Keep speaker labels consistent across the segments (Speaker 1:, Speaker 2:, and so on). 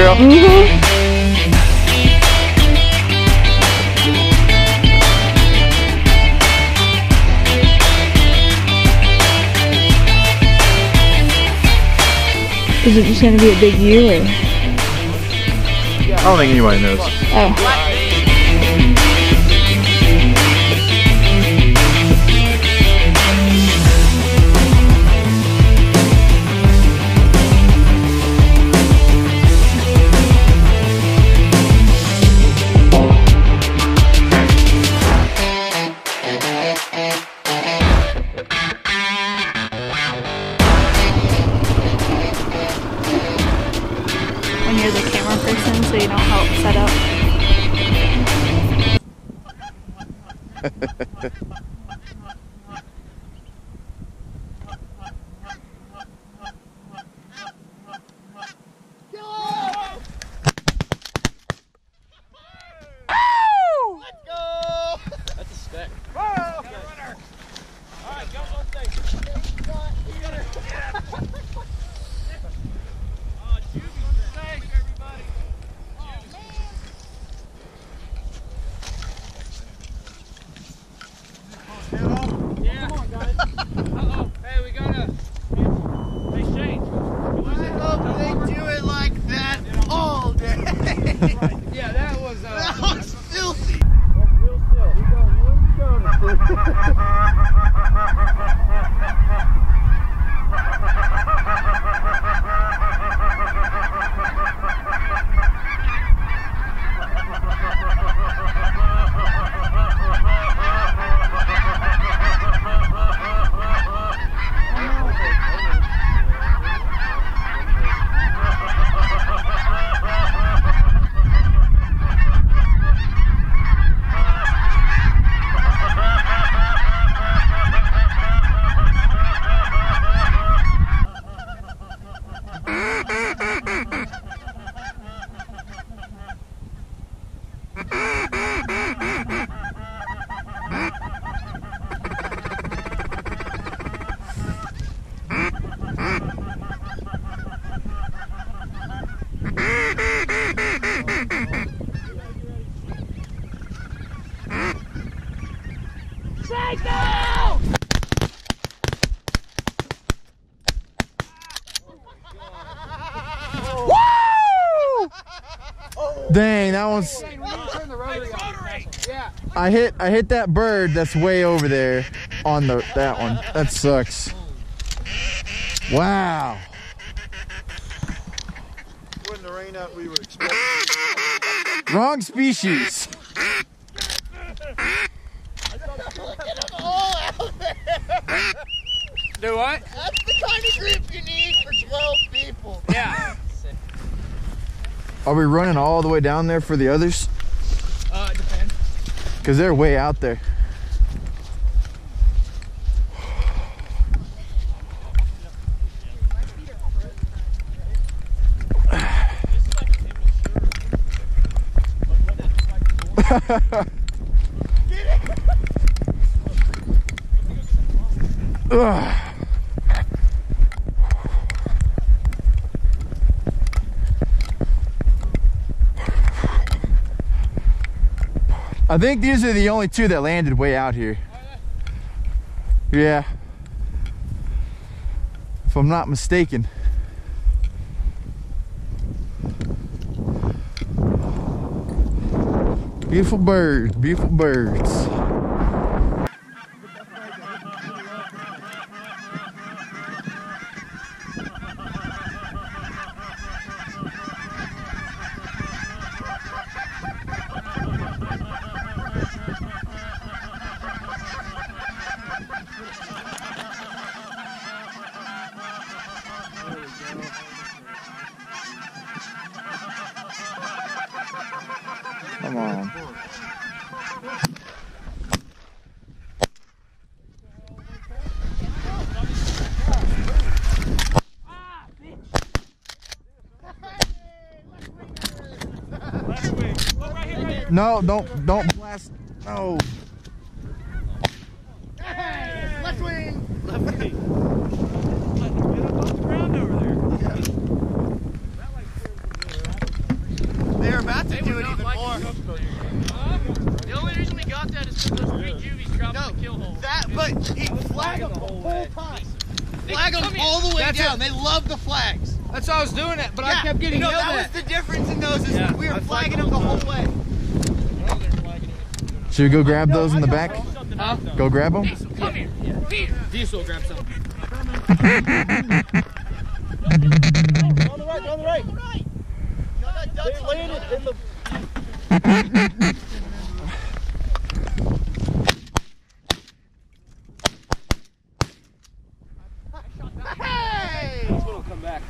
Speaker 1: real?
Speaker 2: Mm-hmm. Is it just gonna be a big U or?
Speaker 1: I don't think anybody knows.
Speaker 2: Oh. When you're the camera person, so you don't help set up.
Speaker 3: Let's go! That's a stick. Whoa! Okay. All right, go on stage. You got it. Oh, Juby's safe, everybody. Oh, man. Yeah. Come on, guys. Uh-oh. Hey, we got a... Hey, Shane.
Speaker 4: I hope they do it like that all day.
Speaker 3: Yeah, that was...
Speaker 4: That was filthy.
Speaker 3: Real still. We got one
Speaker 1: Dang, that was. I hit that bird that's way over there on that one. That sucks. Wow.
Speaker 4: Wasn't the rain out we were expecting.
Speaker 1: Wrong species.
Speaker 4: Look at them all out there.
Speaker 3: Do what?
Speaker 4: That's the kind of group you need for 12 people.
Speaker 3: Yeah.
Speaker 1: Are we running all the way down there for the others?
Speaker 3: It depends.
Speaker 1: Because they're way out there. Ugh. I think these are the only two that landed way out here. Yeah. If I'm not mistaken. Beautiful birds, beautiful birds. Come on. No, don't blast. No.
Speaker 4: Hey, left wing.
Speaker 3: Left wing. Get up off the ground over there.
Speaker 4: flag them all the way down. They love the flags.
Speaker 3: That's how I was doing it, but I kept getting yelled at.
Speaker 4: That was the difference in those. Is we were flagging them the whole way.
Speaker 1: Should we go grab those in the back?
Speaker 3: Huh?
Speaker 1: Go grab them?
Speaker 3: Come here. Diesel, grab some.
Speaker 4: On the right, on the right. They landed in the...
Speaker 3: Hey! This one will come back.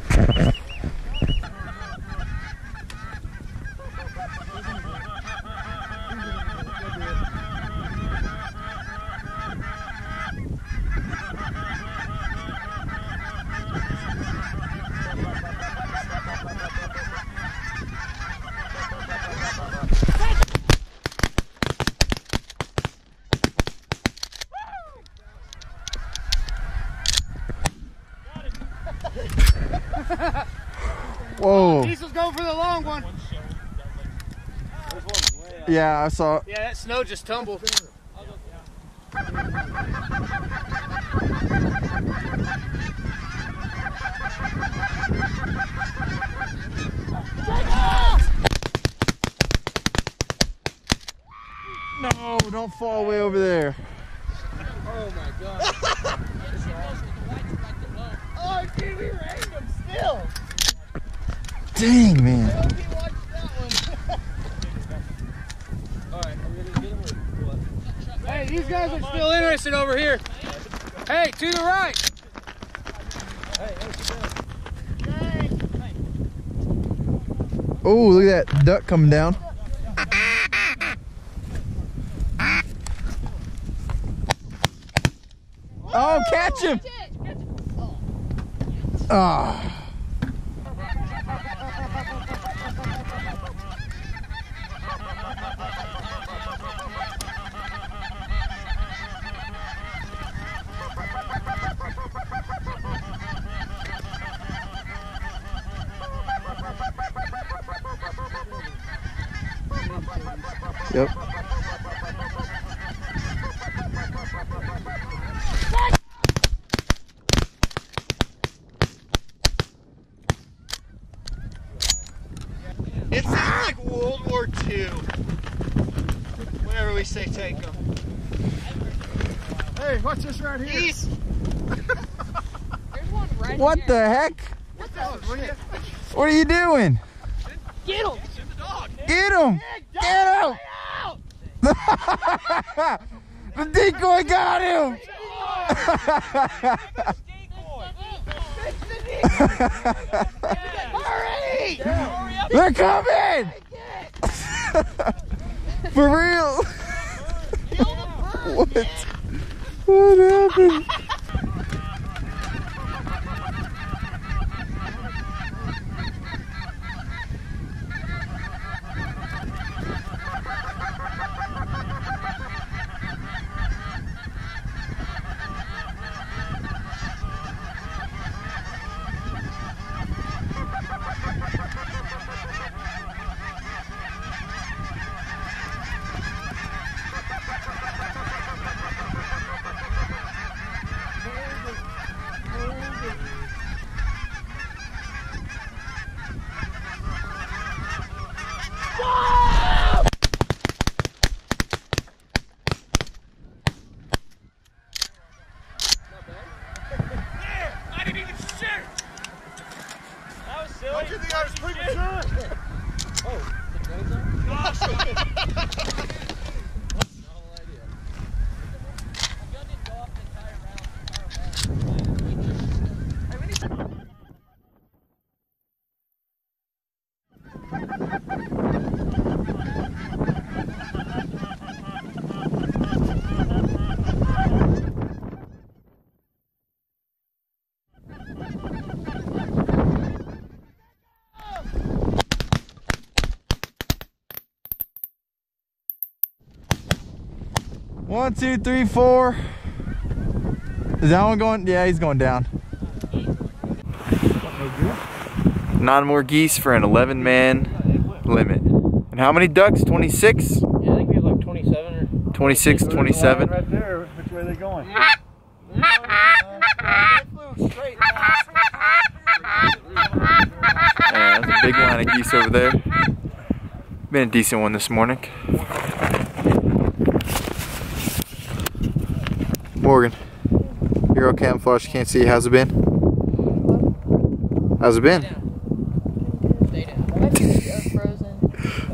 Speaker 1: Whoa.
Speaker 4: Diesel's going for the long one.
Speaker 1: Yeah, I saw it.
Speaker 4: Yeah, that snow just tumbled.
Speaker 1: No, don't fall way over there.
Speaker 3: Oh my god.
Speaker 4: Oh, dude, we rained them still.
Speaker 1: Dang, man.
Speaker 4: He watched that one.
Speaker 3: Alright, are we gonna get him or what?
Speaker 4: Hey, these guys are still interested over here.
Speaker 3: Hey, to the right!
Speaker 1: Oh, look at that duck coming down. Oh, catch him! Ah. Yep.
Speaker 4: It seems like World War II. Whenever we say take them.
Speaker 3: Hey, what's this right here?
Speaker 4: East.
Speaker 1: What the heck? What are you doing?
Speaker 2: Get him!
Speaker 1: Get him! Get him! The decoy got him!
Speaker 4: Hurry!
Speaker 1: They're coming! For real? What? What happened?
Speaker 4: Don't you think I was premature?
Speaker 3: Oh, the train's on?
Speaker 1: One, two, three, four. Is that one going? Yeah, he's going down. Nine more geese for an 11-man limit. And how many ducks? 26?
Speaker 3: Yeah, I think we have like 27 or
Speaker 1: 26, 27.
Speaker 5: Right there. Which way are they going?
Speaker 1: geese over there. Been a decent one this morning. Morgan, you're all camouflage, can't see. How's it been? How's it been?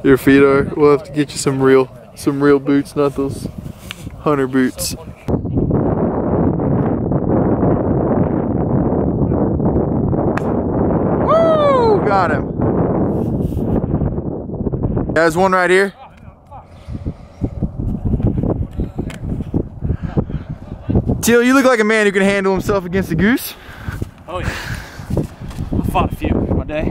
Speaker 1: Your feet are. We'll have to get you some real boots, not those hunter boots. Woo! Got him. There's one right here. Teal, you look like a man who can handle himself against a goose.
Speaker 3: Oh yeah. I fought a few in my day.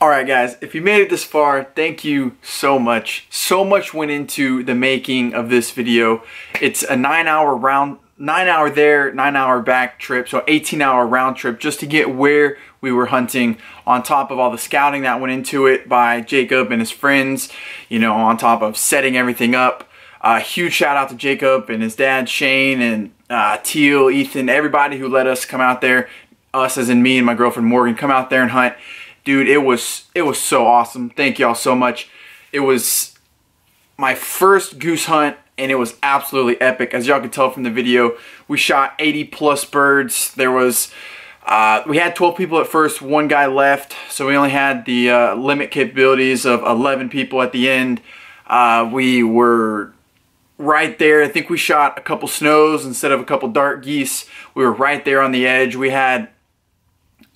Speaker 1: Alright guys, if you made it this far, thank you so much. So much went into the making of this video. It's a 9-hour there, 9-hour back trip, so 18-hour round trip just to get where we were hunting, on top of all the scouting that went into it by Jacob and his friends, you know, on top of setting everything up. Huge shout out to Jacob and his dad Shane and Teal, Ethan, everybody who let us come out there, us as in me and my girlfriend Morgan, come out there and hunt. Dude, it was so awesome. Thank y'all so much. It was my first goose hunt, and it was absolutely epic. As y'all can tell from the video, we shot 80 plus birds. There was, we had 12 people at first, one guy left, so we only had the limit capabilities of 11 people at the end. We were right there. I think we shot a couple snows instead of a couple dark geese. We were right there on the edge. We had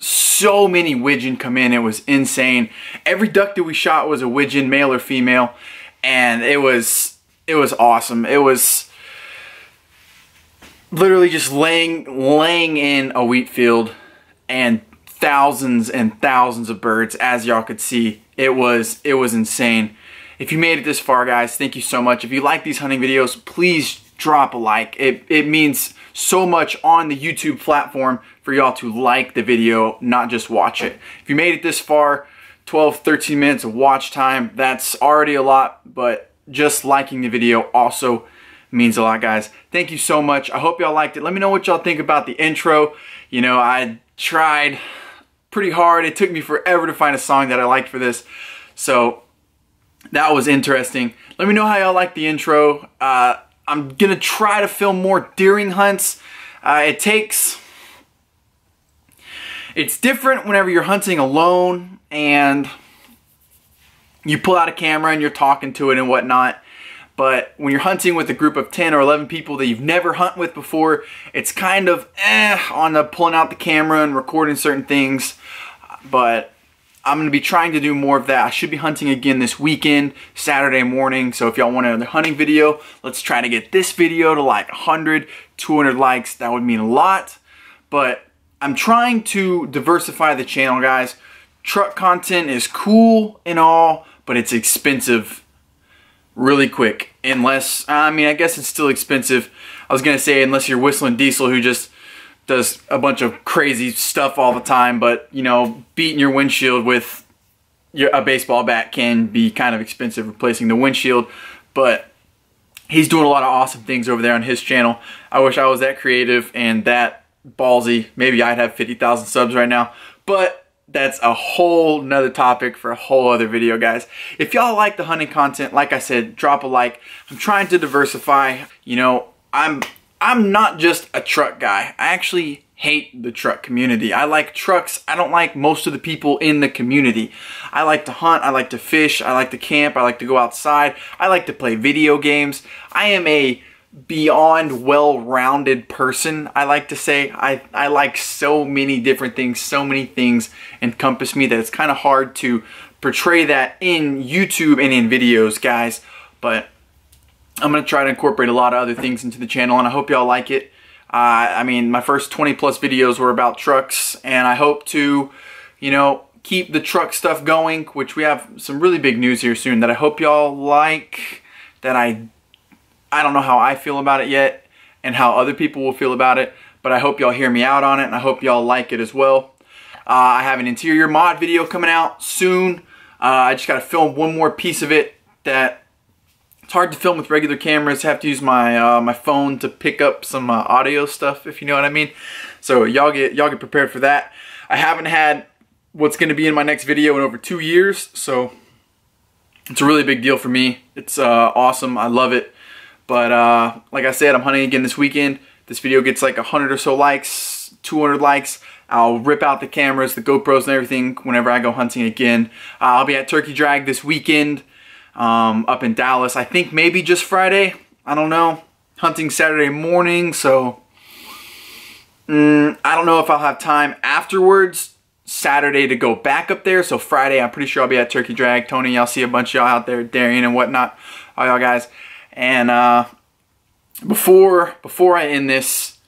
Speaker 1: so many widgeon come in, it was insane. Every duck that we shot was a widgeon, male or female, and it was awesome. It was literally just laying in a wheat field and thousands of birds, as y'all could see. It was insane. If you made it this far, guys, thank you so much. If you like these hunting videos, please drop a like. It means so much on the YouTube platform for y'all to like the video, not just watch it. If you made it this far, 12-13 minutes of watch time, that's already a lot, but just liking the video also means a lot, guys. Thank you so much. I hope y'all liked it. Let me know what y'all think about the intro. You know, I tried pretty hard. It took me forever to find a song that I liked for this, so that was interesting. Let me know how y'all like the intro. I'm gonna try to film more during hunts. It's different whenever you're hunting alone and you pull out a camera and you're talking to it and whatnot. But when you're hunting with a group of 10 or 11 people that you've never hunted with before, it's kind of on the pulling out the camera and recording certain things. But I'm going to be trying to do more of that. I should be hunting again this weekend, Saturday morning. So if y'all want another hunting video, let's try to get this video to like 100, 200 likes. That would mean a lot. But I'm trying to diversify the channel, guys. Truck content is cool and all, but it's expensive really quick. Unless, I mean, I guess it's still expensive. I was going to say unless you're Whistling Diesel, who just does a bunch of crazy stuff all the time, but you know, beating your windshield with a baseball bat can be kind of expensive, replacing the windshield. But he's doing a lot of awesome things over there on his channel. I wish I was that creative and that ballsy. Maybe I'd have 50,000 subs right now, but that's a whole nother topic for a whole other video, guys. If y'all like the hunting content, like I said, drop a like. I'm trying to diversify. You know, I'm not just a truck guy. I actually hate the truck community. I like trucks. I don't like most of the people in the community. I like to hunt. I like to fish. I like to camp. I like to go outside. I like to play video games. I am a beyond well-rounded person, I like to say. I like so many different things. So many things encompass me that it's kind of hard to portray that in YouTube and in videos, guys. But I'm going to try to incorporate a lot of other things into the channel, and I hope y'all like it. I mean, my first 20 plus videos were about trucks, and I hope to, you know, keep the truck stuff going, which we have some really big news here soon that I hope y'all like, that I don't know how I feel about it yet and how other people will feel about it, but I hope y'all hear me out on it, and I hope y'all like it as well. I have an interior mod video coming out soon. I just got to film one more piece of it that it's hard to film with regular cameras. I have to use my my phone to pick up some audio stuff, if you know what I mean. So y'all get prepared for that. I haven't had what's going to be in my next video in over 2 years, so it's a really big deal for me. It's awesome. I love it. But like I said, I'm hunting again this weekend. This video gets like 100 or so likes, 200 likes. I'll rip out the cameras, the GoPros and everything whenever I go hunting again. I'll be at Turkey Drag this weekend up in Dallas. I think maybe just Friday. I don't know. Hunting Saturday morning, so I don't know if I'll have time afterwards Saturday to go back up there. So Friday, I'm pretty sure I'll be at Turkey Drag. Tony, y'all see a bunch of y'all out there, Darian and whatnot, all y'all guys. And before I end this,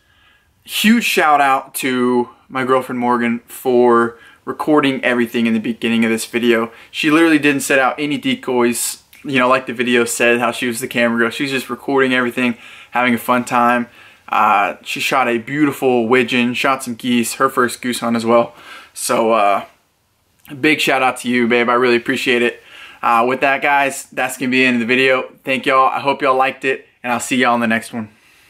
Speaker 1: huge shout out to my girlfriend Morgan for recording everything in the beginning of this video. She literally didn't set out any decoys, you know, like the video said, how she was the camera girl. She's just recording everything, having a fun time. She shot a beautiful widgeon, shot some geese, her first goose hunt as well. So big shout out to you, babe. I really appreciate it. With that, guys, that's gonna be the end of the video. Thank y'all. I hope y'all liked it, and I'll see y'all in the next one.